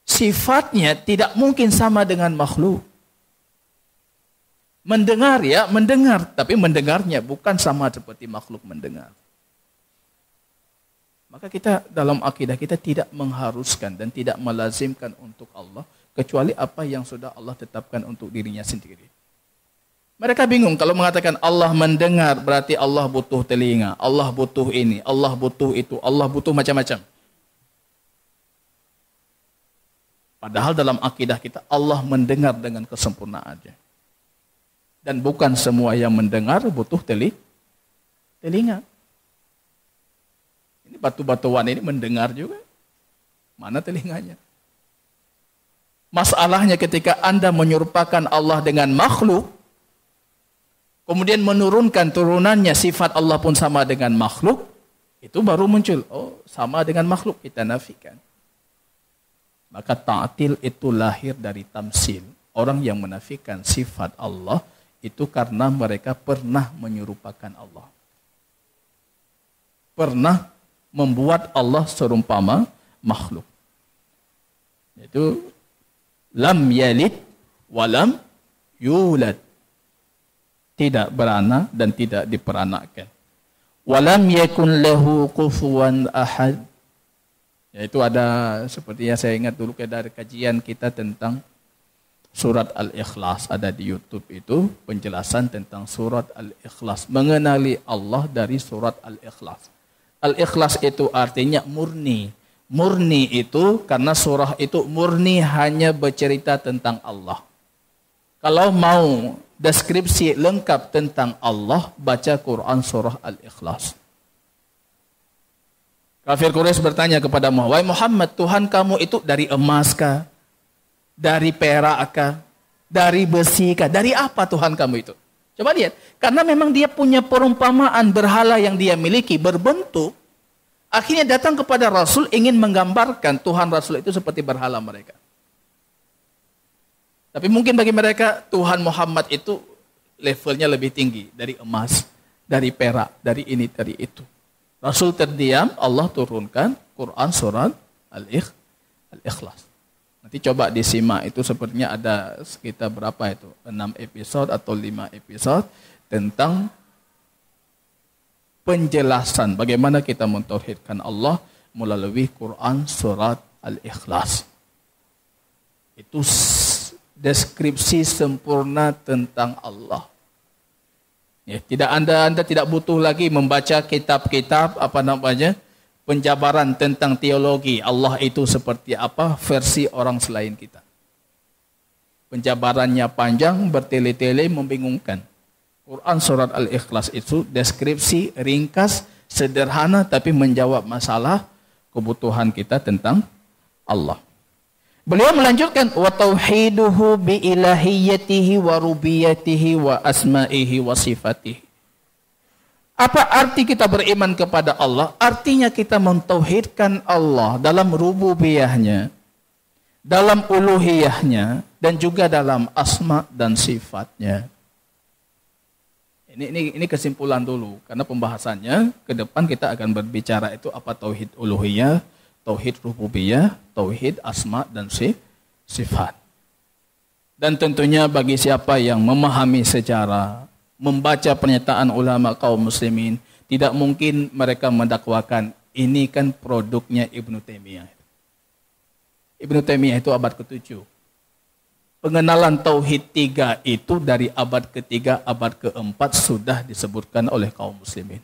Sifatnya tidak mungkin sama dengan makhluk. Mendengar ya, mendengar. Tapi mendengarnya bukan sama seperti makhluk mendengar. Maka kita dalam akidah kita tidak mengharuskan dan tidak melazimkan untuk Allah kecuali apa yang sudah Allah tetapkan untuk dirinya sendiri. Mereka bingung kalau mengatakan Allah mendengar berarti Allah butuh telinga, Allah butuh ini, Allah butuh itu, Allah butuh macam-macam. Padahal dalam akidah kita Allah mendengar dengan kesempurnaannya. Dan bukan semua yang mendengar butuh telinga. Ini batu-batuan ini mendengar juga. Mana telinganya? Masalahnya ketika Anda menyerupakan Allah dengan makhluk, kemudian menurunkan turunannya sifat Allah pun sama dengan makhluk, itu baru muncul. Oh, sama dengan makhluk, kita nafikan. Maka ta'til itu lahir dari tamsil. Orang yang menafikan sifat Allah, itu karena mereka pernah menyerupakan Allah. Pernah membuat Allah serumpama makhluk. Itu lam yalid walam yulad. Tidak beranak dan tidak diperanakkan. Walam yakun lahu kufuwan ahad. Yaitu ada seperti yang saya ingat dulu dari kajian kita tentang surat Al-Ikhlas. Ada di YouTube itu penjelasan tentang surat Al-Ikhlas. Mengenali Allah dari surat Al-Ikhlas. Al-Ikhlas itu artinya murni. Murni itu karena surah itu murni hanya bercerita tentang Allah. Kalau mau deskripsi lengkap tentang Allah, baca Quran surah Al-Ikhlas. Kafir Quraisy bertanya kepada Muhammad, "Wahai Muhammad, Tuhan kamu itu dari emas kah? Dari perak kah? Dari besi kah? Dari apa Tuhan kamu itu?" Coba lihat, karena memang dia punya perumpamaan berhala yang dia miliki berbentuk, akhirnya datang kepada Rasul ingin menggambarkan Tuhan Rasul itu seperti berhala mereka. Tapi mungkin bagi mereka Tuhan Muhammad itu levelnya lebih tinggi dari emas, dari perak, dari ini, dari itu. Rasul terdiam, Allah turunkan Quran surat Al-Ikhlas. Nanti coba disimak, itu sepertinya ada sekitar berapa itu? 6 episode atau 5 episode tentang penjelasan bagaimana kita mentauhidkan Allah melalui Quran surat Al-Ikhlas. Itu deskripsi sempurna tentang Allah. Ya, tidak Anda tidak butuh lagi membaca kitab-kitab penjabaran tentang teologi Allah itu seperti apa versi orang selain kita. Penjabarannya panjang, bertele-tele, membingungkan. Quran surat Al-Ikhlas itu deskripsi ringkas, sederhana tapi menjawab masalah kebutuhan kita tentang Allah. Beliau melanjutkan wa tauhiduhu bi ilahiyyatihi wa rubiyyatihi wa asma'ihi wa sifatihi. Apa arti kita beriman kepada Allah? Artinya kita mentauhidkan Allah dalam rububiyahnya, dalam uluhiyahnya, dan juga dalam asma dan sifatnya. Ini kesimpulan dulu, karena pembahasannya ke depan kita akan berbicara itu apa tauhid uluhiyah, tauhid rububiyah, tauhid asma dan sifat. Dan tentunya bagi siapa yang memahami sejarah, membaca pernyataan ulama kaum muslimin, tidak mungkin mereka mendakwakan ini kan produknya Ibnu Taimiyah. Ibnu Taimiyah itu abad ke-7. Pengenalan Tauhid 3 itu dari abad ke-3, abad ke-4 sudah disebutkan oleh kaum muslimin.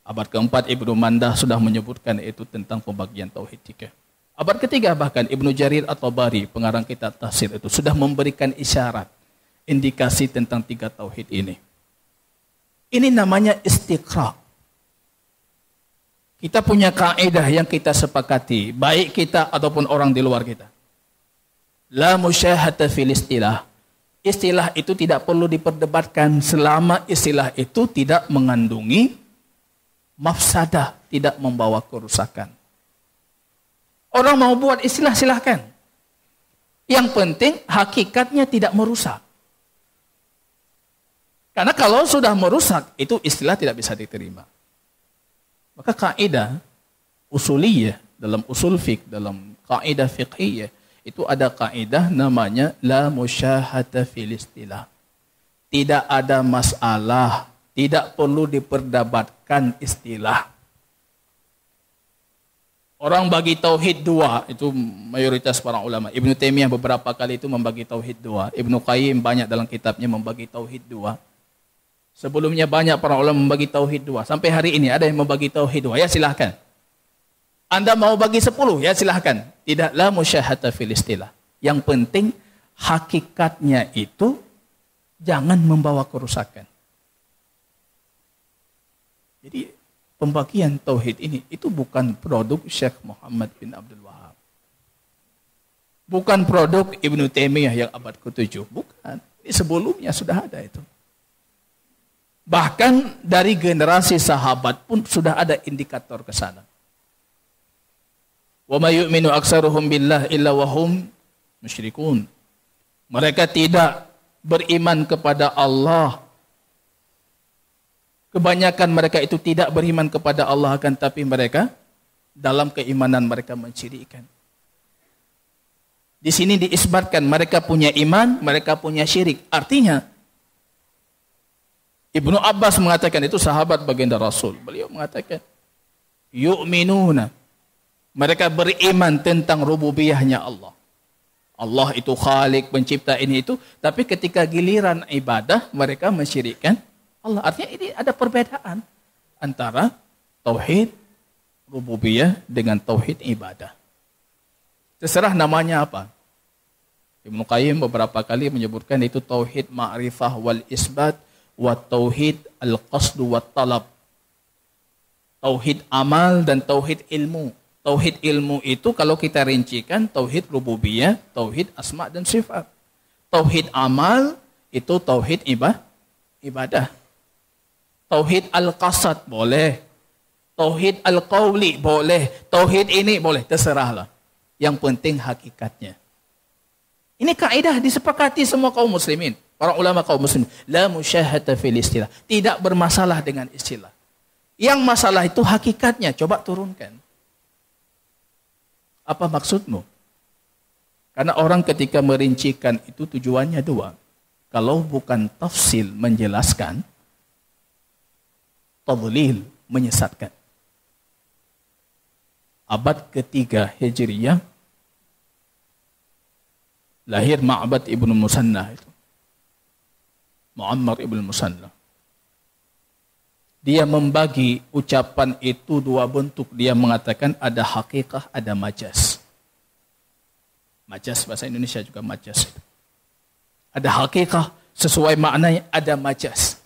Abad ke-4 Ibnu Mandah sudah menyebutkan itu tentang pembagian Tauhid 3. Abad ke-3 bahkan Ibnu Jarir At-Tabari, pengarang kitab tafsir itu, sudah memberikan isyarat, indikasi tentang 3 Tauhid ini. Ini namanya istiqra. Kita punya kaidah yang kita sepakati, baik kita ataupun orang di luar kita. La musyahata fil istilah. Istilah itu tidak perlu diperdebatkan selama istilah itu tidak mengandungi mafsadah, tidak membawa kerusakan. Orang mau buat istilah silahkan. Yang penting hakikatnya tidak merusak. Karena kalau sudah merusak, itu istilah tidak bisa diterima. Maka kaidah usuliyah dalam usul fiqh, dalam kaidah fiqhiyah, itu ada kaidah namanya la musyahata fil istilah. Tidak ada masalah, tidak perlu diperdebatkan istilah. Orang bagi tauhid dua, itu mayoritas para ulama. Ibnu Taimiyah beberapa kali itu membagi tauhid dua. Ibnu Qayyim banyak dalam kitabnya membagi tauhid dua. Sebelumnya banyak para ulama membagi tauhid dua. Sampai hari ini ada yang membagi tauhid dua. Ya silahkan. Anda mau bagi 10, ya silahkan. Tidaklah musyahata fil istilah. Yang penting hakikatnya itu jangan membawa kerusakan. Jadi pembagian tauhid ini itu bukan produk Syekh Muhammad bin Abdul Wahab. Bukan produk Ibnu Taimiyah yang abad ke-7. Bukan. Ini sebelumnya sudah ada itu. Bahkan dari generasi sahabat pun sudah ada indikator ke sana. Wa may yu'minu aktsaruhum billah illa wa hum musyrikun. Mereka tidak beriman kepada Allah. Kebanyakan mereka itu tidak beriman kepada Allah, akan tapi mereka dalam keimanan mereka mensyirikkan. Di sini diisbatkan mereka punya iman, mereka punya syirik. Artinya Ibnu Abbas mengatakan, itu sahabat baginda Rasul. Beliau mengatakan, yu'minuna. Mereka beriman tentang rububiyahnya Allah. Allah itu khalik, pencipta ini itu. Tapi ketika giliran ibadah, mereka mensyirikkan Allah. Artinya ini ada perbedaan antara tauhid rububiyah dengan tauhid ibadah. Terserah namanya apa. Ibnu Qayyim beberapa kali menyebutkan itu tauhid ma'rifah wal isbat, wa tauhid al-qasdu wa talab. Tauhid amal dan tauhid ilmu. Tauhid ilmu itu kalau kita rincikan tauhid rububiyah, tauhid asma dan sifat. Tauhid amal itu tauhid ibadah. Tauhid al-qasad boleh. Tauhid al-qawli boleh. Tauhid ini boleh, terserahlah. Yang penting hakikatnya. Ini kaidah disepakati semua kaum muslimin. Para ulama kaum muslimin. La musyahata fil istilah. Tidak bermasalah dengan istilah. Yang masalah itu hakikatnya. Coba turunkan. Apa maksudmu? Karena orang ketika merincikan itu tujuannya dua. Kalau bukan tafsil menjelaskan, tadlil menyesatkan. Abad ketiga Hijriyah lahir Ma'bad ibnu Musannah itu. Muammar ibnu Musannah. Dia membagi ucapan itu dua bentuk. Dia mengatakan ada hakikah, ada majas. Majas bahasa Indonesia juga majas. Ada hakikah sesuai maknanya, ada majas.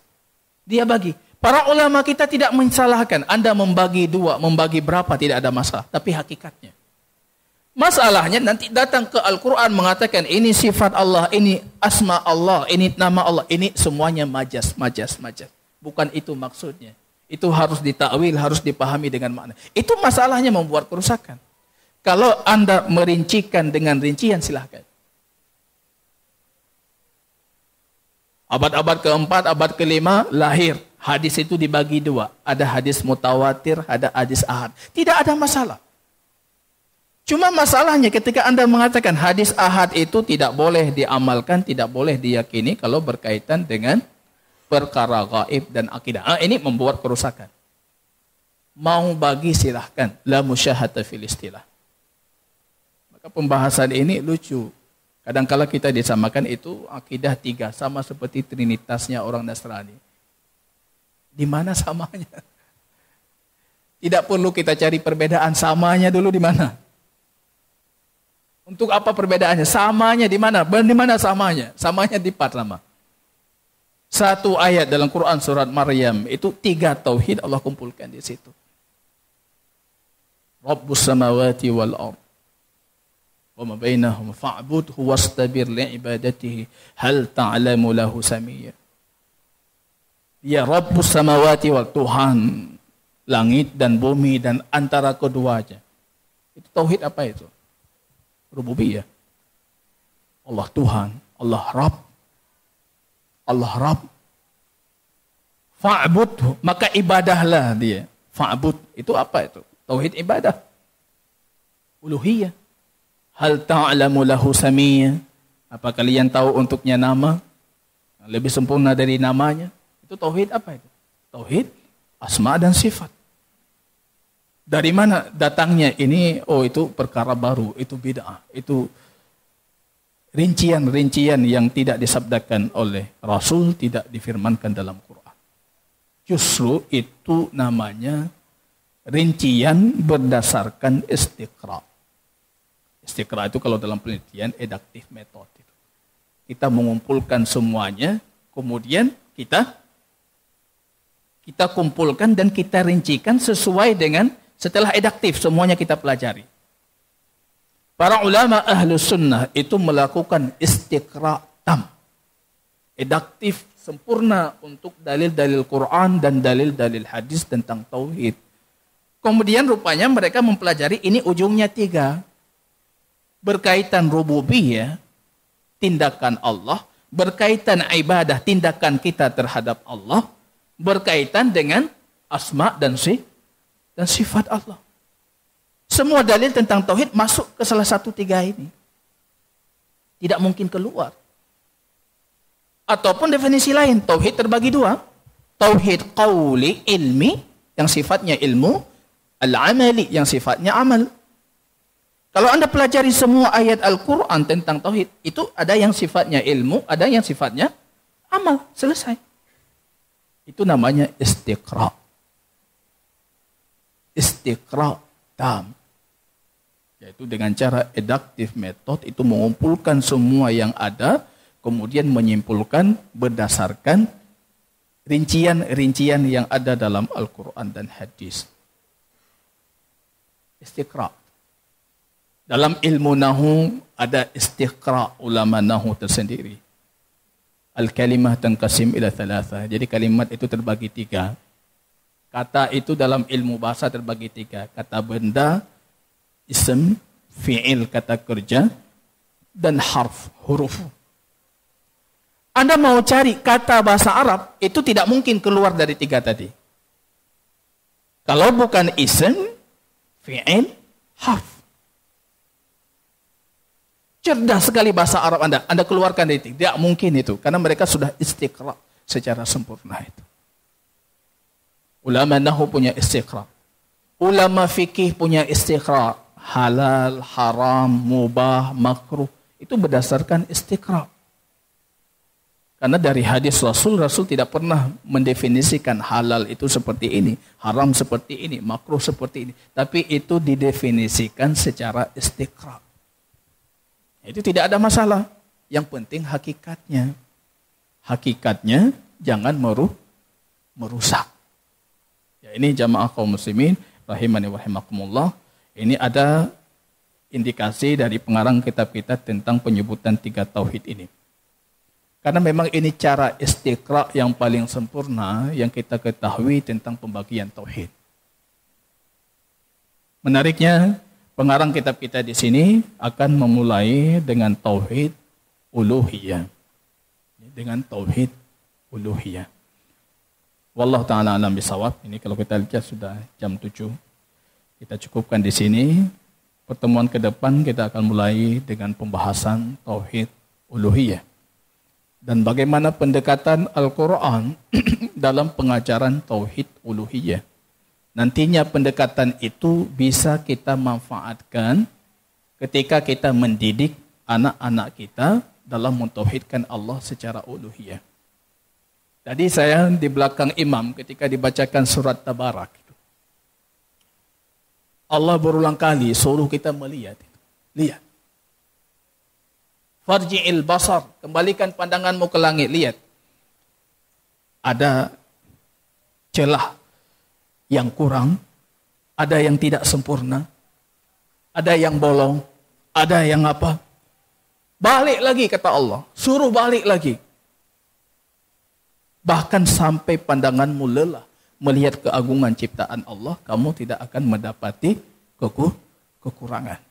Dia bagi. Para ulama kita tidak mensalahkan. Anda membagi dua, membagi berapa tidak ada masalah. Tapi hakikatnya. Masalahnya nanti datang ke Al-Quran mengatakan ini sifat Allah, ini asma Allah, ini nama Allah. Ini semuanya majas. Bukan itu maksudnya. Itu harus ditakwil, harus dipahami dengan makna. Itu masalahnya membuat kerusakan. Kalau Anda merincikan dengan rincian silahkan. Abad-abad keempat, abad kelima lahir. Hadis itu dibagi dua. Ada hadis mutawatir, ada hadis ahad. Tidak ada masalah. Cuma masalahnya ketika Anda mengatakan hadis ahad itu tidak boleh diamalkan, tidak boleh diyakini kalau berkaitan dengan perkara gaib dan akidah. Ini membuat kerusakan. Mau bagi silahkan. La musyahata fil istilah. Maka pembahasan ini lucu. Kadang-kala kita disamakan itu akidah tiga. Sama seperti trinitasnya orang Nasrani. Di mana samanya? Tidak perlu kita cari perbedaan. Samanya dulu di mana? Untuk apa perbedaannya? Samanya di mana? Di mana samanya? Samanya di part nama. Satu ayat dalam Quran surat Maryam itu 3 tauhid Allah kumpulkan di situ. Rabbus samawati wal ard wa ma bainahum fa'budhu wastabir li'ibadatihi hal ta'lamu lahu samiyya. Ya Rabbus samawati wal Tuhan langit dan bumi dan antara keduanya. Itu tauhid apa itu? Rububiyah. Allah Tuhan, Allah Rabb. Allah Rabb. Fa'budhu, maka ibadahlah dia. Fa'bud, itu apa itu? Tauhid ibadah. Uluhiyah. Hal ta'lamu lahu samiyya? Apa kalian tahu untuknya nama? Lebih sempurna dari namanya. Itu tauhid apa itu? Tauhid asma dan sifat. Dari mana datangnya ini? Oh, itu perkara baru, itu bid'ah, itu rincian-rincian yang tidak disabdakan oleh Rasul, tidak difirmankan dalam Quran. Justru itu namanya rincian berdasarkan istiqra. Istiqra itu kalau dalam penelitian adaptive method. Kita mengumpulkan semuanya, kemudian kita kumpulkan dan kita rincikan sesuai dengan setelah adaptif semuanya kita pelajari. Para ulama ahlus sunnah itu melakukan istiqra tam. Adaptif sempurna untuk dalil-dalil Quran dan dalil-dalil hadis tentang tauhid. Kemudian rupanya mereka mempelajari ini ujungnya 3. Berkaitan rububiyah, tindakan Allah, berkaitan ibadah, tindakan kita terhadap Allah, berkaitan dengan asma dan sifat Allah. Semua dalil tentang tauhid masuk ke salah satu 3 ini. Tidak mungkin keluar. Ataupun definisi lain, tauhid terbagi 2. Tauhid qauli ilmi, yang sifatnya ilmu, al-amali, yang sifatnya amal. Kalau Anda pelajari semua ayat Al-Quran tentang tauhid, itu ada yang sifatnya ilmu, ada yang sifatnya amal. Selesai. Itu namanya istiqra. Istiqra tam. Yaitu dengan cara adaptive method itu mengumpulkan semua yang ada, kemudian menyimpulkan berdasarkan rincian-rincian yang ada dalam Al-Quran dan hadis. Istiqra. Dalam ilmu nahu ada istiqra ulama nahu tersendiri. Al-kalimah tanqasim ila 3. Jadi kalimat itu terbagi 3. Kata itu dalam ilmu bahasa terbagi 3. Kata benda, ism, fi'il kata kerja, dan harf, huruf. Anda mau cari kata bahasa Arab, itu tidak mungkin keluar dari 3 tadi. Kalau bukan ism, fi'il, harf. Cerdas sekali bahasa Arab Anda. Anda keluarkan dari 3. Tidak mungkin itu. Karena mereka sudah istiqra secara sempurna itu. Ulama nahu punya istiqra. Ulama fikih punya istiqra. Halal, haram, mubah, makruh. Itu berdasarkan istiqra. Karena dari hadis Rasul tidak pernah mendefinisikan halal itu seperti ini. Haram seperti ini. Makruh seperti ini. Tapi itu didefinisikan secara istiqra. Itu tidak ada masalah. Yang penting hakikatnya. Hakikatnya jangan merusak. Ya, ini jamaah kaum muslimin rahimani wa rahimakumullah. Ini ada indikasi dari pengarang kitab kita tentang penyebutan 3 tauhid ini. Karena memang ini cara istiqra yang paling sempurna yang kita ketahui tentang pembagian tauhid. Menariknya, pengarang kitab kita di sini akan memulai dengan tauhid uluhiyah. Dengan tauhid uluhiyah. Wallahu ta'ala alam bisawab. Ini kalau kita lihat sudah jam 7. Kita cukupkan di sini. Pertemuan ke depan kita akan mulai dengan pembahasan tauhid uluhiyah. Dan bagaimana pendekatan Al-Quran dalam pengajaran tauhid uluhiyah. Nantinya pendekatan itu bisa kita manfaatkan ketika kita mendidik anak-anak kita dalam mentauhidkan Allah secara uluhiyah. Tadi saya di belakang imam ketika dibacakan surat Tabarak. Allah berulang kali suruh kita melihat. Lihat. Farji'il basar. Kembalikan pandanganmu ke langit. Lihat. Ada celah yang kurang, ada yang tidak sempurna, ada yang bolong, ada yang apa. Balik lagi kata Allah, suruh balik lagi. Bahkan sampai pandanganmu lelah melihat keagungan ciptaan Allah, kamu tidak akan mendapati kekurangan.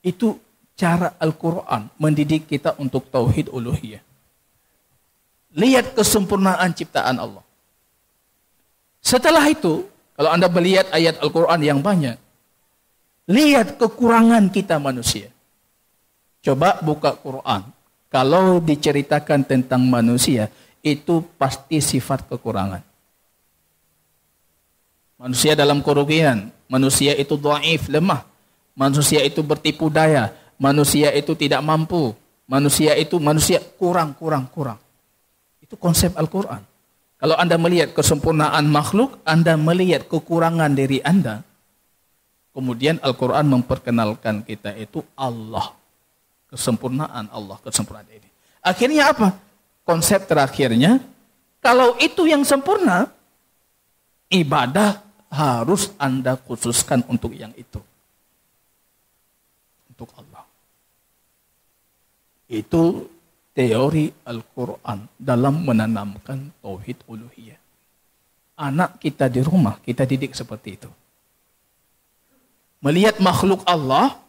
Itu cara Al-Quran mendidik kita untuk tauhid uluhiyah. Lihat kesempurnaan ciptaan Allah. Setelah itu, kalau Anda melihat ayat Al-Quran yang banyak, lihat kekurangan kita manusia. Coba buka Quran. Kalau diceritakan tentang manusia, itu pasti sifat kekurangan. Manusia dalam kerugian, manusia itu dhaif, lemah. Manusia itu bertipu daya, manusia itu tidak mampu, manusia kurang. Itu konsep Al-Quran. Kalau Anda melihat kesempurnaan makhluk, Anda melihat kekurangan diri Anda. Kemudian Al-Quran memperkenalkan kita itu Allah. Kesempurnaan Allah, kesempurnaan diri. Akhirnya apa? Konsep terakhirnya, kalau itu yang sempurna, ibadah harus Anda khususkan untuk yang itu. Untuk Allah. Itu teori Al-Quran dalam menanamkan tauhid uluhiyah. Anak kita di rumah, kita didik seperti itu. Melihat makhluk Allah,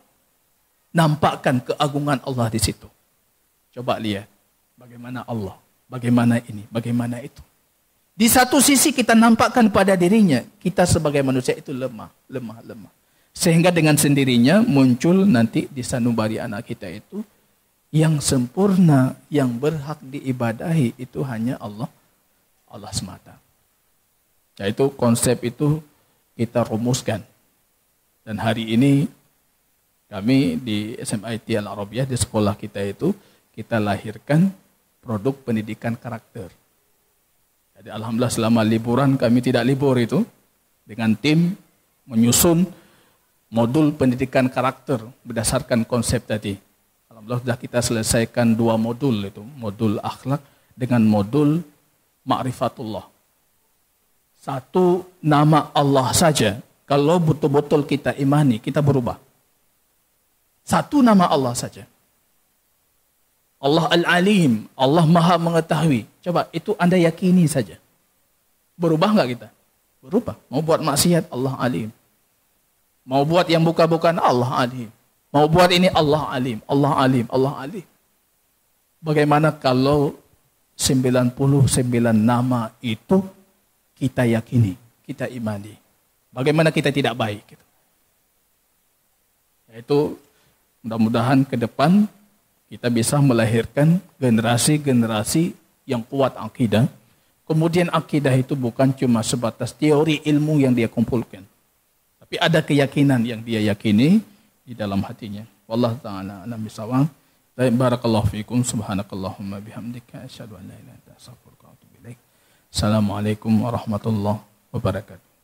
nampakkan keagungan Allah di situ. Coba lihat bagaimana Allah, bagaimana ini, bagaimana itu. Di satu sisi kita nampakkan pada dirinya, kita sebagai manusia itu lemah. Sehingga dengan sendirinya muncul nanti di sanubari anak kita itu, yang sempurna, yang berhak diibadahi itu hanya Allah semata. Yaitu konsep itu kita rumuskan. Dan hari ini kami di SMIT Al-Arabiyah, di sekolah kita itu, kita lahirkan produk pendidikan karakter. Jadi alhamdulillah selama liburan kami tidak libur itu, dengan tim menyusun modul pendidikan karakter berdasarkan konsep tadi. Alhamdulillah sudah kita selesaikan 2 modul itu, modul akhlak dengan modul ma'rifatullah. Satu nama Allah saja, kalau betul-betul kita imani, kita berubah. Satu nama Allah saja. Allah Al-Alim, Allah Maha Mengetahui. Coba itu Anda yakini saja. Berubah enggak kita? Berubah. Mau buat maksiat, Allah Alim. Mau buat yang bukan-bukan, Allah Alim. Mau buat ini, Allah Alim, Allah Alim, Allah Alim. Bagaimana kalau 99 nama itu kita yakini, kita imani? Bagaimana kita tidak baik? Yaitu mudah-mudahan ke depan kita bisa melahirkan generasi-generasi yang kuat akidah. Kemudian akidah itu bukan cuma sebatas teori ilmu yang dia kumpulkan. Tapi ada keyakinan yang dia yakini di dalam hatinya. Wallahu ta'ala a'lam bishawab. Barakallahu fikum. Subhanakallahumma bihamdika asyhadu an la ilaha illa anta astaghfiruka wa atubu ilaik. Assalamualaikum warahmatullahi wabarakatuh.